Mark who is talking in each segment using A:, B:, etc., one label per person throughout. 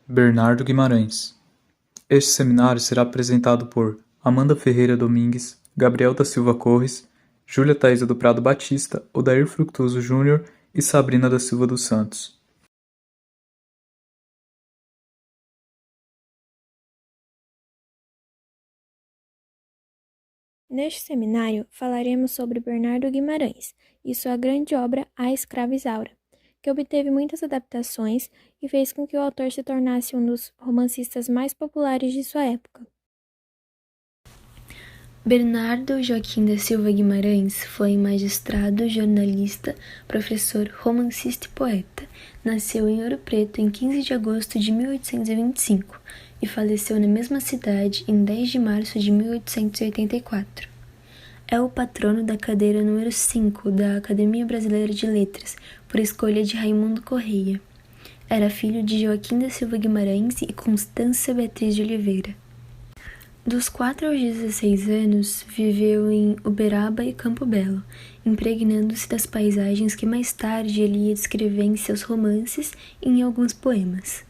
A: Bernardo Guimarães. Este seminário será apresentado por Amanda Ferreira Domingues, Gabriel da Silva Corres, Júlia Taísa do Prado Batista, Odair Fructuoso Júnior e Sabrina da Silva dos Santos.
B: Neste seminário, falaremos sobre Bernardo Guimarães e sua grande obra A Escrava Isaura, que obteve muitas adaptações e fez com que o autor se tornasse um dos romancistas mais populares de sua época.
C: Bernardo Joaquim da Silva Guimarães foi magistrado, jornalista, professor, romancista e poeta. Nasceu em Ouro Preto em 15 de agosto de 1825 e faleceu na mesma cidade em 10 de março de 1884. É o patrono da cadeira número 5 da Academia Brasileira de Letras, por escolha de Raimundo Correia. Era filho de Joaquim da Silva Guimarães e Constância Beatriz de Oliveira. Dos 4 aos 16 anos, viveu em Uberaba e Campo Belo, impregnando-se das paisagens que mais tarde ele ia descrever em seus romances e em alguns poemas.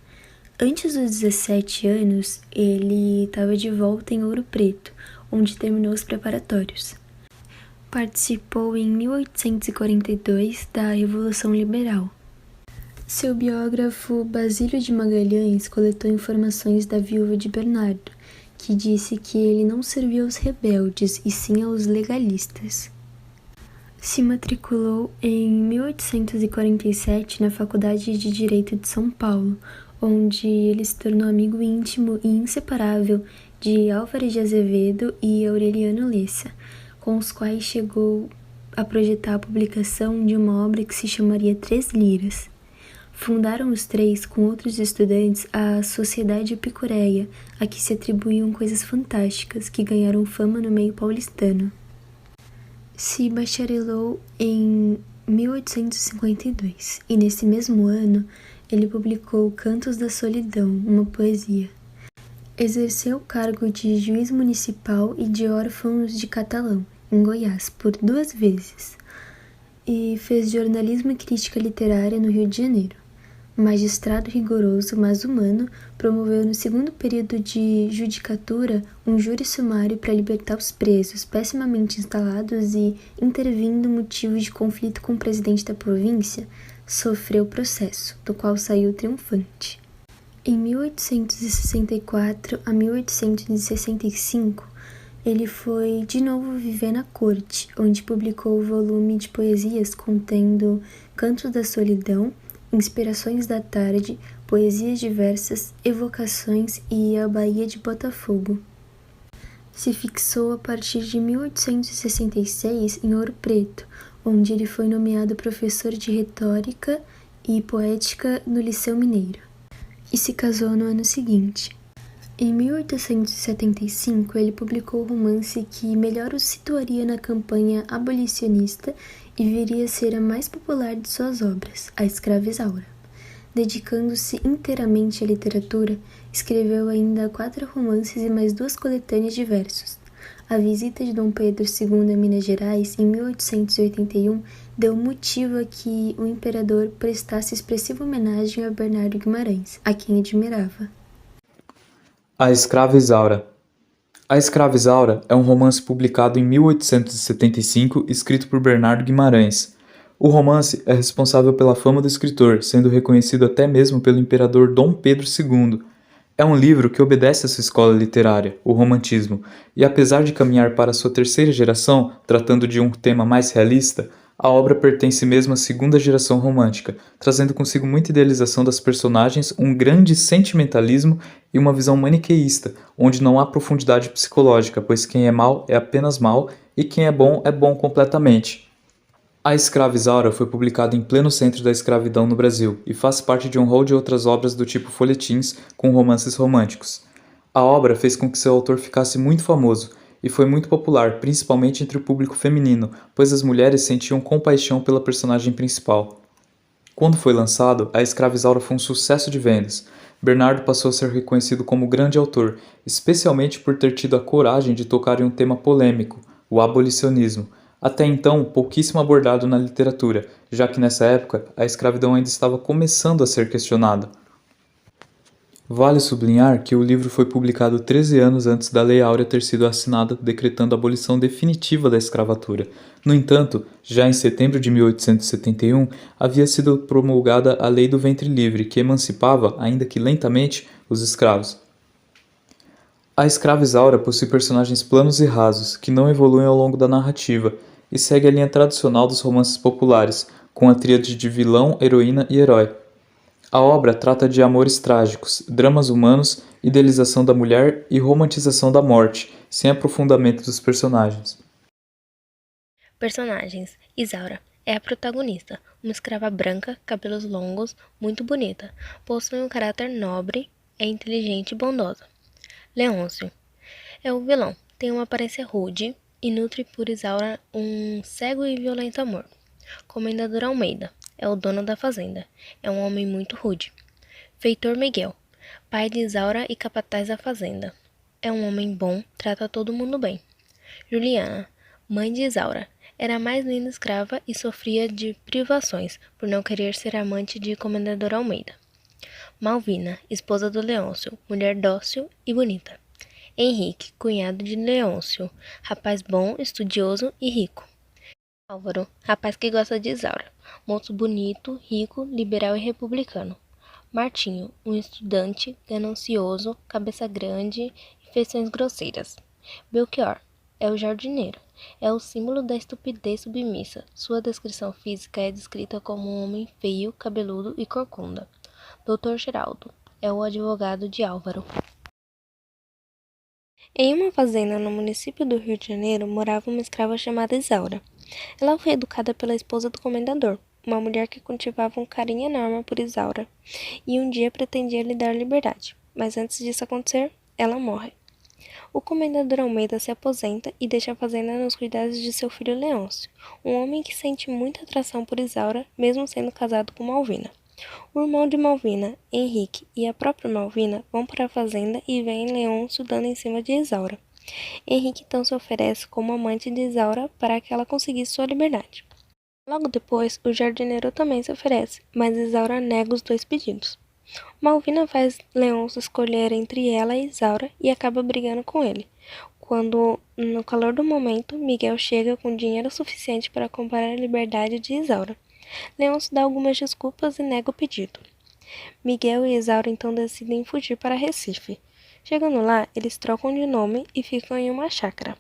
C: Antes dos 17 anos, ele estava de volta em Ouro Preto, onde terminou os preparatórios. Participou em 1842 da Revolução Liberal. Seu biógrafo Basílio de Magalhães coletou informações da viúva de Bernardo, que disse que ele não servia aos rebeldes e sim aos legalistas. Se matriculou em 1847 na Faculdade de Direito de São Paulo, onde ele se tornou amigo íntimo e inseparável de Álvares de Azevedo e Aureliano Lessa, com os quais chegou a projetar a publicação de uma obra que se chamaria Três Liras. Fundaram os três, com outros estudantes, a Sociedade Epicureia, a que se atribuíam coisas fantásticas que ganharam fama no meio paulistano. Se bacharelou em 1852 e, nesse mesmo ano, ele publicou Cantos da Solidão, uma poesia. Exerceu o cargo de juiz municipal e de órfãos de Catalão, em Goiás, por 2 vezes, e fez jornalismo e crítica literária no Rio de Janeiro. Magistrado rigoroso, mas humano, promoveu no segundo período de judicatura um júri sumário para libertar os presos, pessimamente instalados e, intervindo motivo de conflito com o presidente da província, sofreu processo, do qual saiu triunfante. Em 1864 a 1865, ele foi de novo viver na corte, onde publicou o volume de poesias contendo Cantos da Solidão, Inspirações da Tarde, Poesias Diversas, Evocações e A Baía de Botafogo. Se fixou a partir de 1866 em Ouro Preto, onde ele foi nomeado professor de retórica e poética no Liceu Mineiro, e se casou no ano seguinte. Em 1875, ele publicou o romance que melhor o situaria na campanha abolicionista e viria a ser a mais popular de suas obras, A Escrava Isaura. Dedicando-se inteiramente à literatura, escreveu ainda 4 romances e mais 2 coletâneas de versos. A visita de Dom Pedro II a Minas Gerais, em 1881, deu motivo a que o imperador prestasse expressiva homenagem a Bernardo Guimarães, a quem admirava.
A: A Escrava Isaura. A Escrava Isaura é um romance publicado em 1875, escrito por Bernardo Guimarães. O romance é responsável pela fama do escritor, sendo reconhecido até mesmo pelo imperador Dom Pedro II. É um livro que obedece à sua escola literária, o romantismo, e apesar de caminhar para sua terceira geração, tratando de um tema mais realista, a obra pertence mesmo à segunda geração romântica, trazendo consigo muita idealização das personagens, um grande sentimentalismo e uma visão maniqueísta, onde não há profundidade psicológica, pois quem é mal é apenas mal e quem é bom completamente. A Escrava Isaura foi publicada em pleno centro da escravidão no Brasil e faz parte de um rol de outras obras do tipo folhetins com romances românticos. A obra fez com que seu autor ficasse muito famoso e foi muito popular, principalmente entre o público feminino, pois as mulheres sentiam compaixão pela personagem principal. Quando foi lançado, A Escrava Isaura foi um sucesso de vendas. Bernardo passou a ser reconhecido como grande autor, especialmente por ter tido a coragem de tocar em um tema polêmico, o abolicionismo, até então pouquíssimo abordado na literatura, já que nessa época a escravidão ainda estava começando a ser questionada. Vale sublinhar que o livro foi publicado 13 anos antes da Lei Áurea ter sido assinada, decretando a abolição definitiva da escravatura. No entanto, já em setembro de 1871, havia sido promulgada a Lei do Ventre Livre, que emancipava, ainda que lentamente, os escravos. A escrava Isaura possui personagens planos e rasos, que não evoluem ao longo da narrativa, e segue a linha tradicional dos romances populares, com a tríade de vilão, heroína e herói. A obra trata de amores trágicos, dramas humanos, idealização da mulher e romantização da morte, sem aprofundamento dos personagens.
D: Personagens: Isaura é a protagonista, uma escrava branca, cabelos longos, muito bonita, possui um caráter nobre, é inteligente e bondosa. Leôncio é o vilão, tem uma aparência rude e nutre por Isaura um cego e violento amor. Comendador Almeida é o dono da fazenda, é um homem muito rude. Feitor Miguel, pai de Isaura e capataz da fazenda, é um homem bom, trata todo mundo bem. Juliana, mãe de Isaura, era a mais linda escrava e sofria de privações por não querer ser amante de Comendador Almeida. Malvina, esposa do Leôncio, mulher dócil e bonita. Henrique, cunhado de Leôncio, rapaz bom, estudioso e rico. Álvaro, rapaz que gosta de Isaura, moço bonito, rico, liberal e republicano. Martinho, um estudante, ganancioso, cabeça grande e feições grosseiras. Belchior, é o jardineiro. É o símbolo da estupidez submissa. Sua descrição física é descrita como um homem feio, cabeludo e corcunda. Dr. Geraldo é o advogado de Álvaro. Em uma fazenda no município do Rio de Janeiro morava uma escrava chamada Isaura. Ela foi educada pela esposa do comendador, uma mulher que cultivava um carinho enorme por Isaura, e um dia pretendia lhe dar liberdade, mas antes disso acontecer, ela morre. O comendador Almeida se aposenta e deixa a fazenda nos cuidados de seu filho Leôncio, um homem que sente muita atração por Isaura, mesmo sendo casado com Malvina. O irmão de Malvina, Henrique, e a própria Malvina vão para a fazenda e veem Leôncio dando em cima de Isaura. Henrique então se oferece como amante de Isaura para que ela conseguisse sua liberdade. Logo depois, o jardineiro também se oferece, mas Isaura nega os dois pedidos. Malvina faz Leôncio escolher entre ela e Isaura e acaba brigando com ele. Quando, no calor do momento, Miguel chega com dinheiro suficiente para comprar a liberdade de Isaura. Leôncio dá algumas desculpas e nega o pedido. Miguel e Isaura então decidem fugir para Recife. Chegando lá, eles trocam de nome e ficam em uma chácara.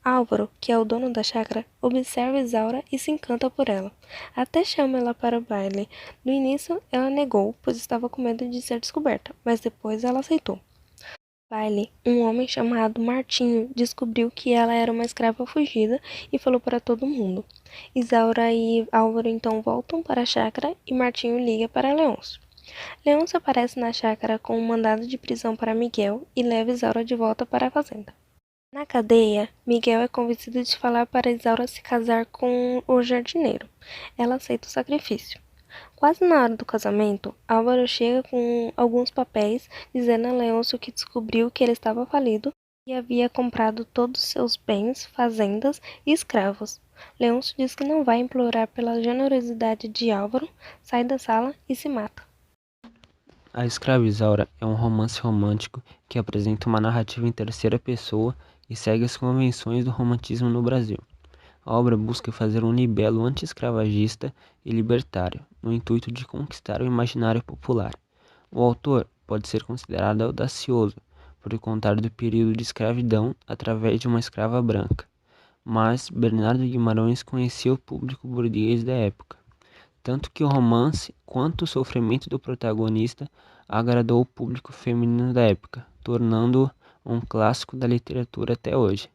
D: Álvaro, que é o dono da chácara, observa Isaura e se encanta por ela. Até chama ela para o baile. No início, ela negou, pois estava com medo de ser descoberta, mas depois ela aceitou. No baile, um homem chamado Martinho descobriu que ela era uma escrava fugida e falou para todo mundo. Isaura e Álvaro então voltam para a chácara e Martinho liga para Leôncio. Leôncio aparece na chácara com um mandado de prisão para Miguel e leva Isaura de volta para a fazenda. Na cadeia, Miguel é convencido de falar para Isaura se casar com o jardineiro. Ela aceita o sacrifício. Quase na hora do casamento, Álvaro chega com alguns papéis dizendo a Leôncio que descobriu que ele estava falido e havia comprado todos seus bens, fazendas e escravos. Leôncio diz que não vai implorar pela generosidade de Álvaro, sai da sala e se mata.
E: A Escrava Isaura é um romance romântico que apresenta uma narrativa em terceira pessoa e segue as convenções do romantismo no Brasil. A obra busca fazer um libelo anti-escravagista e libertário, no intuito de conquistar o imaginário popular. O autor pode ser considerado audacioso por contar do período de escravidão através de uma escrava branca, mas Bernardo Guimarães conhecia o público burguês da época, tanto que o romance quanto o sofrimento do protagonista agradou o público feminino da época, tornando-o um clássico da literatura até hoje.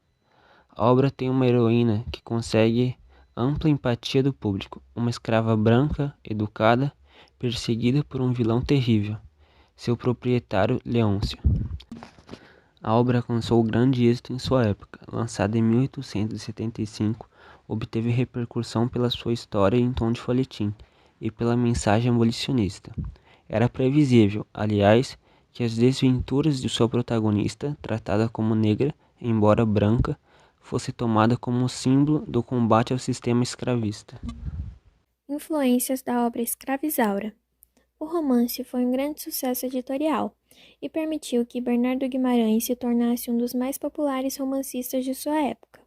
E: A obra tem uma heroína que consegue ampla empatia do público, uma escrava branca, educada, perseguida por um vilão terrível, seu proprietário Leôncio. A obra alcançou grande êxito em sua época. Lançada em 1875, obteve repercussão pela sua história em tom de folhetim e pela mensagem abolicionista. Era previsível, aliás, que as desventuras de sua protagonista, tratada como negra, embora branca, fosse tomada como símbolo do combate ao sistema escravista.
B: Influências da obra Escrava Isaura. O romance foi um grande sucesso editorial e permitiu que Bernardo Guimarães se tornasse um dos mais populares romancistas de sua época.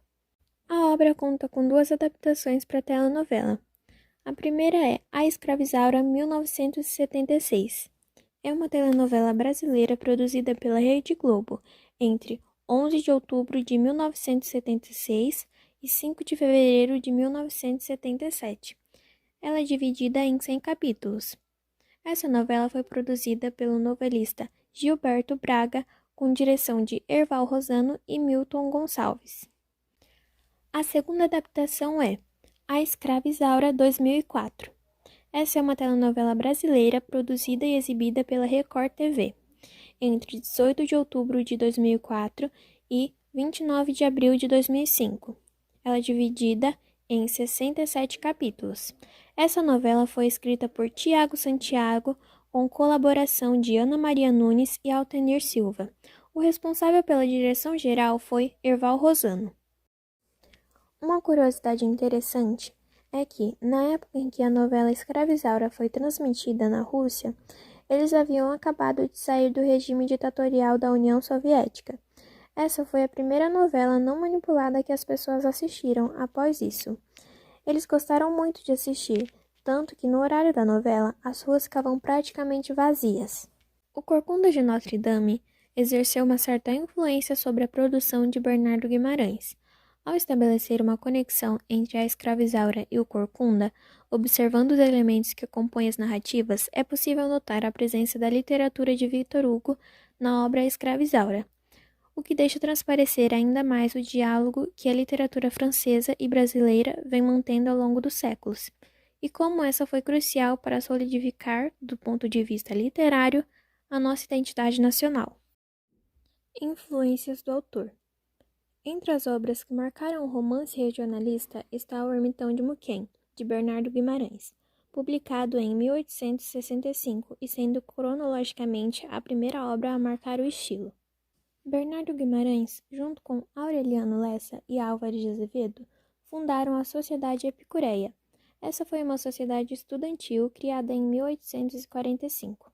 B: A obra conta com 2 adaptações para a telenovela. A primeira é A Escravizaura, 1976. É uma telenovela brasileira produzida pela Rede Globo entre 11 de outubro de 1976 e 5 de fevereiro de 1977. Ela é dividida em 100 capítulos. Essa novela foi produzida pelo novelista Gilberto Braga, com direção de Erval Rosano e Milton Gonçalves. A segunda adaptação é A Escravizaura, 2004. Essa é uma telenovela brasileira produzida e exibida pela Record TV entre 18 de outubro de 2004 e 29 de abril de 2005. Ela é dividida em 67 capítulos. Essa novela foi escrita por Tiago Santiago, com colaboração de Ana Maria Nunes e Altenir Silva. O responsável pela direção geral foi Erval Rosano. Uma curiosidade interessante é que, na época em que a novela Escravizaura foi transmitida na Rússia, eles haviam acabado de sair do regime ditatorial da União Soviética. Essa foi a primeira novela não manipulada que as pessoas assistiram após isso. Eles gostaram muito de assistir, tanto que no horário da novela as ruas ficavam praticamente vazias. O Corcunda de Notre Dame exerceu uma certa influência sobre a produção de Bernardo Guimarães. Ao estabelecer uma conexão entre a Escravizaura e o Corcunda, observando os elementos que compõem as narrativas, é possível notar a presença da literatura de Victor Hugo na obra Escravizaura, o que deixa transparecer ainda mais o diálogo que a literatura francesa e brasileira vem mantendo ao longo dos séculos, e como essa foi crucial para solidificar, do ponto de vista literário, a nossa identidade nacional. Influências do autor. Entre as obras que marcaram o romance regionalista está O Ermitão de Muquem, de Bernardo Guimarães, publicado em 1865 e sendo cronologicamente a primeira obra a marcar o estilo. Bernardo Guimarães, junto com Aureliano Lessa e Álvares de Azevedo, fundaram a Sociedade Epicureia. Essa foi uma sociedade estudantil criada em 1845.